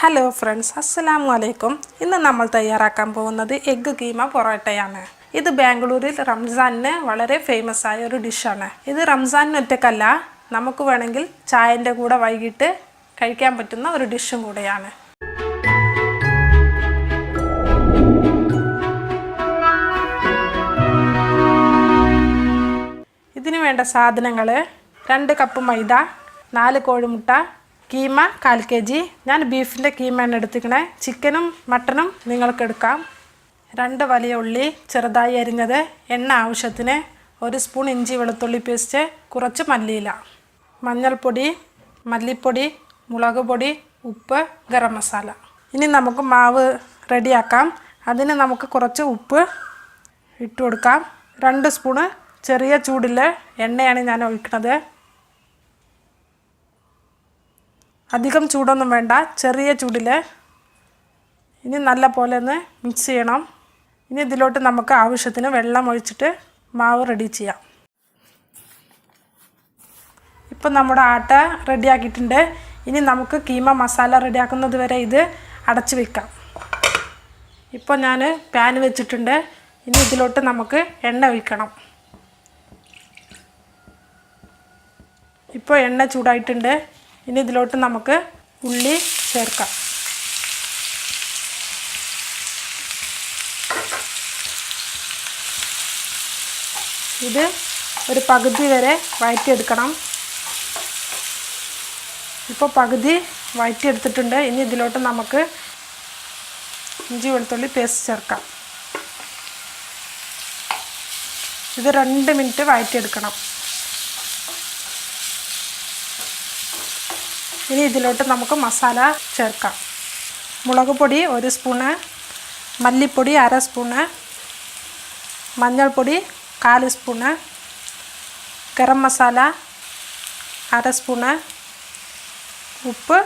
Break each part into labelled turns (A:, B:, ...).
A: Hello friends, അസ്സലാമു അലൈക്കും. ഇന്ന് നമ്മൾ തയ്യാറാക്കാൻ പോകുന്നത് എഗ്ഗ് കീമ പൊറോട്ടയാണ്. ഇത് ബാംഗ്ലൂരിൽ റംസാനിന് വളരെ ഫേമസ് ആയ ഒരു ഡിഷാണ്. ഇത് റംസാനിന് ഒറ്റക്കല്ല, നമുക്ക് വേണമെങ്കിൽ ചായൻ്റെ കൂടെ വൈകിട്ട് കഴിക്കാൻ പറ്റുന്ന ഒരു ഡിഷും കൂടെയാണ്. ഇതിന് വേണ്ട സാധനങ്ങൾ: 2 കപ്പ് മൈദ, 4 കോഴിമുട്ട, കീമ 1/4 kg. ഞാൻ ബീഫിൻ്റെ കീമയാണ് എടുത്തിരിക്കണേ. ചിക്കനും മട്ടനും നിങ്ങൾക്ക് എടുക്കാം. 2 വലിയ ഉള്ളി ചെറുതായി അരിഞ്ഞത്, എണ്ണ ആവശ്യത്തിന്, 1 സ്പൂൺ ഇഞ്ചി വെളുത്തുള്ളി പേസ്റ്റ്, കുറച്ച് മല്ലിയില, മഞ്ഞൾപ്പൊടി, മല്ലിപ്പൊടി, മുളക് പൊടി, ഉപ്പ്, ഗരം മസാല. ഇനി നമുക്ക് മാവ് റെഡിയാക്കാം. അതിന് നമുക്ക് കുറച്ച് ഉപ്പ് ഇട്ട് കൊടുക്കാം. 2 സ്പൂണ് ചെറിയ ചൂടിൽ എണ്ണയാണ് ഞാൻ ഒഴിക്കുന്നത്. അധികം ചൂടൊന്നും വേണ്ട, ചെറിയ ചൂടിൽ. ഇനി നല്ല പോലെ ഒന്ന് മിക്സ് ചെയ്യണം. ഇനി ഇതിലോട്ട് നമുക്ക് ആവശ്യത്തിന് വെള്ളം ഒഴിച്ചിട്ട് മാവ് റെഡി ചെയ്യാം. ഇപ്പം നമ്മുടെ ആട്ട റെഡിയാക്കിയിട്ടുണ്ട്. ഇനി നമുക്ക് കീമ മസാല റെഡിയാക്കുന്നത് വരെ ഇത് അടച്ചു വയ്ക്കാം. ഇപ്പോൾ ഞാൻ പാൻ വെച്ചിട്ടുണ്ട്. ഇനി ഇതിലോട്ട് നമുക്ക് എണ്ണ ഒഴിക്കണം. ഇപ്പോൾ എണ്ണ ചൂടായിട്ടുണ്ട്. ഇനി ഇതിലോട്ട് നമുക്ക് ഉള്ളി ചേർക്കാം. ഇത് ഒരു പകുതി വരെ വഴറ്റിയെടുക്കണം. ഇപ്പോൾ പകുതി വഴറ്റിയെടുത്തിട്ടുണ്ട്. ഇനി ഇതിലോട്ട് നമുക്ക് ഇഞ്ചി വെളുത്തുള്ളി പേസ്റ്റ് ചേർക്കാം. ഇത് 2 മിനിറ്റ് വഴറ്റിയെടുക്കണം. ഇനി ഇതിലോട്ട് നമുക്ക് മസാല ചേർക്കാം. മുളക് പൊടി 1 സ്പൂണ്, മല്ലിപ്പൊടി 1/2 സ്പൂണ്, മഞ്ഞൾപ്പൊടി 1/4 സ്പൂണ്, ഗരം മസാല 1/2 സ്പൂണ്, ഉപ്പ്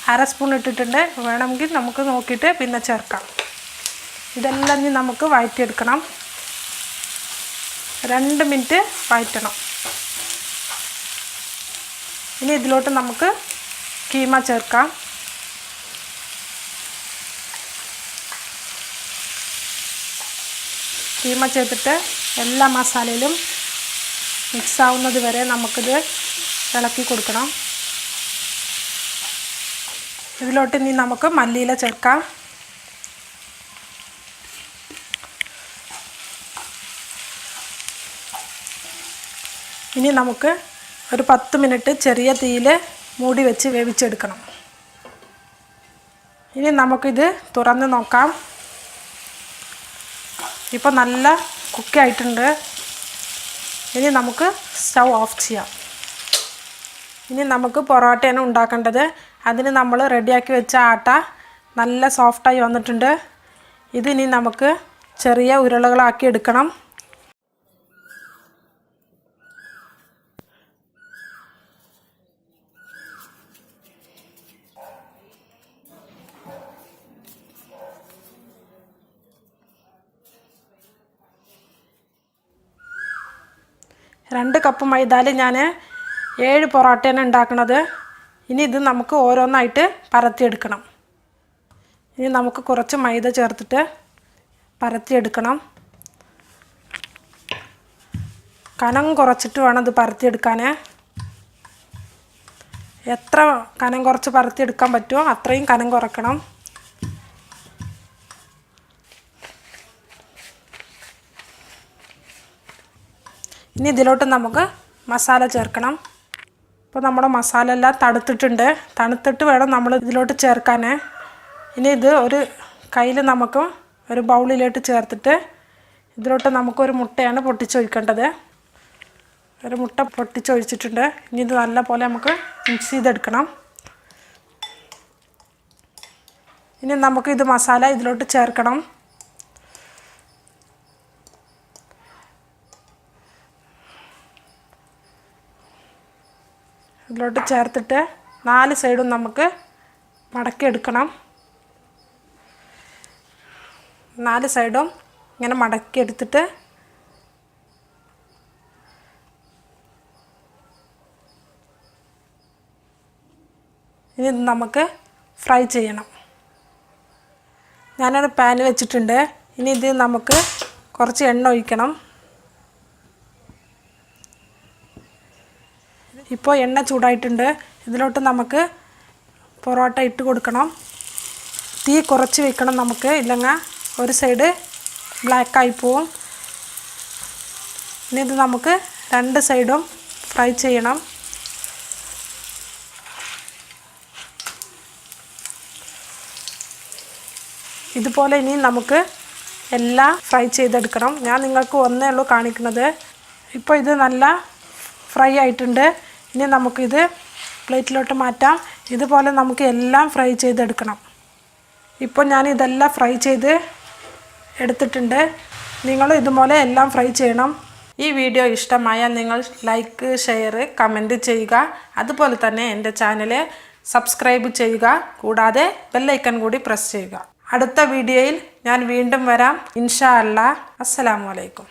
A: 1/2 സ്പൂൺ ഇട്ടിട്ടുണ്ട്. വേണമെങ്കിൽ നമുക്ക് നോക്കിയിട്ട് പിന്നെ ചേർക്കാം. ഇതെല്ലാം ഇനി നമുക്ക് വഴറ്റിയെടുക്കണം. 2 മിനിറ്റ് വഴറ്റണം. ഇനി ഇതിലോട്ട് നമുക്ക് കീമ ചേർക്കാം. കീമ ചേർത്തിട്ട് എല്ലാ മസാലയിലും മിക്സ് ആവുന്നത് വരെ നമുക്കിത് ഇളക്കി കൊടുക്കണം. ഇതിലോട്ട് ഇനി നമുക്ക് മല്ലിയില ചേർക്കാം. ഇനി നമുക്ക് ഒരു 10 മിനിറ്റ് ചെറിയ തീയിൽ മൂടി വെച്ച് വേവിച്ചെടുക്കണം. ഇനി നമുക്കിത് തുറന്ന് നോക്കാം. ഇപ്പോൾ നല്ല കുക്കായിട്ടുണ്ട്. ഇനി നമുക്ക് സ്റ്റൗ ഓഫ് ചെയ്യാം. ഇനി നമുക്ക് പൊറോട്ടയാണ് ഉണ്ടാക്കേണ്ടത്. അതിന് നമ്മൾ റെഡിയാക്കി വെച്ച ആട്ട നല്ല സോഫ്റ്റായി വന്നിട്ടുണ്ട്. ഇതിനി നമുക്ക് ചെറിയ ഉരുളകളാക്കി എടുക്കണം. രണ്ട് കപ്പ് മൈദയിൽ ഞാൻ 7 പൊറോട്ടയാണ് ഉണ്ടാക്കുന്നത്. ഇനി ഇത് നമുക്ക് ഓരോന്നായിട്ട് പരത്തിയെടുക്കണം. ഇനി നമുക്ക് കുറച്ച് മൈദ ചേർത്തിട്ട് പരത്തിയെടുക്കണം. കനം കുറച്ചിട്ട് വേണം ഇത് പരത്തിയെടുക്കാൻ. എത്ര കനം കുറച്ച് പരത്തിയെടുക്കാൻ പറ്റുമോ അത്രയും കനം കുറക്കണം. ഇനി ഇതിലോട്ട് നമുക്ക് മസാല ചേർക്കണം. ഇപ്പോൾ നമ്മുടെ മസാല എല്ലാം തണുത്തിട്ടുണ്ട്. തണുത്തിട്ട് വേണം നമ്മൾ ഇതിലോട്ട് ചേർക്കാൻ. ഇനി ഇത് ഒരു കയ്യിൽ നമുക്ക് ഒരു ബൗളിലോട്ട് ചേർത്തിട്ട് ഇതിലോട്ട് നമുക്കൊരു മുട്ടയാണ് പൊട്ടിച്ചൊഴിക്കേണ്ടത്. ഒരു മുട്ട പൊട്ടിച്ചൊഴിച്ചിട്ടുണ്ട്. ഇനി ഇത് നല്ല പോലെ നമുക്ക് മിക്സ് ചെയ്തെടുക്കണം. ഇനി നമുക്ക് ഇത് മസാല ഇതിലോട്ട് ചേർക്കണം. ഇതിലോട്ട് ചേർത്തിട്ട് 4 സൈഡും നമുക്ക് മടക്കിയെടുക്കണം. 4 സൈഡും ഇങ്ങനെ മടക്കിയെടുത്തിട്ട് ഇനി നമുക്ക് ഫ്രൈ ചെയ്യണം. ഞാനൊരു പാൻ വെച്ചിട്ടുണ്ട്. ഇനി ഇത് നമുക്ക് കുറച്ച് എണ്ണ ഒഴിക്കണം. ഇപ്പോൾ എണ്ണ ചൂടായിട്ടുണ്ട്. ഇതിലോട്ട് നമുക്ക് പൊറോട്ട ഇട്ട് കൊടുക്കണം. തീ കുറച്ച് വെക്കണം നമുക്ക്, ഇല്ലെങ്കിൽ ഒരു സൈഡ് ബ്ലാക്കായി പോവും. ഇനി ഇത് നമുക്ക് രണ്ട് സൈഡും ഫ്രൈ ചെയ്യണം. ഇതുപോലെ ഇനി നമുക്ക് എല്ലാം ഫ്രൈ ചെയ്തെടുക്കണം. ഞാൻ നിങ്ങൾക്ക് ഒന്നേ ഉള്ളൂ കാണിക്കുന്നത്. ഇപ്പോൾ ഇത് നല്ല ഫ്രൈ ആയിട്ടുണ്ട്. ഇനി നമുക്കിത് പ്ലേറ്റിലോട്ട് മാറ്റാം. ഇതുപോലെ നമുക്ക് എല്ലാം ഫ്രൈ ചെയ്തെടുക്കണം. ഇപ്പോൾ ഞാൻ ഇതെല്ലാം ഫ്രൈ ചെയ്ത് എടുത്തിട്ടുണ്ട്. നിങ്ങൾ ഇതുപോലെ എല്ലാം ഫ്രൈ ചെയ്യണം. ഈ വീഡിയോ ഇഷ്ടമായാൽ നിങ്ങൾ ലൈക്ക്, ഷെയർ, കമൻറ്റ് ചെയ്യുക. അതുപോലെ തന്നെ എൻ്റെ ചാനൽ സബ്സ്ക്രൈബ് ചെയ്യുക. കൂടാതെ ബെല്ലൈക്കൺ കൂടി പ്രസ് ചെയ്യുക. അടുത്ത വീഡിയോയിൽ ഞാൻ വീണ്ടും വരാം. ഇൻഷാ അല്ലാ. അസ്സലാമു അലൈക്കും.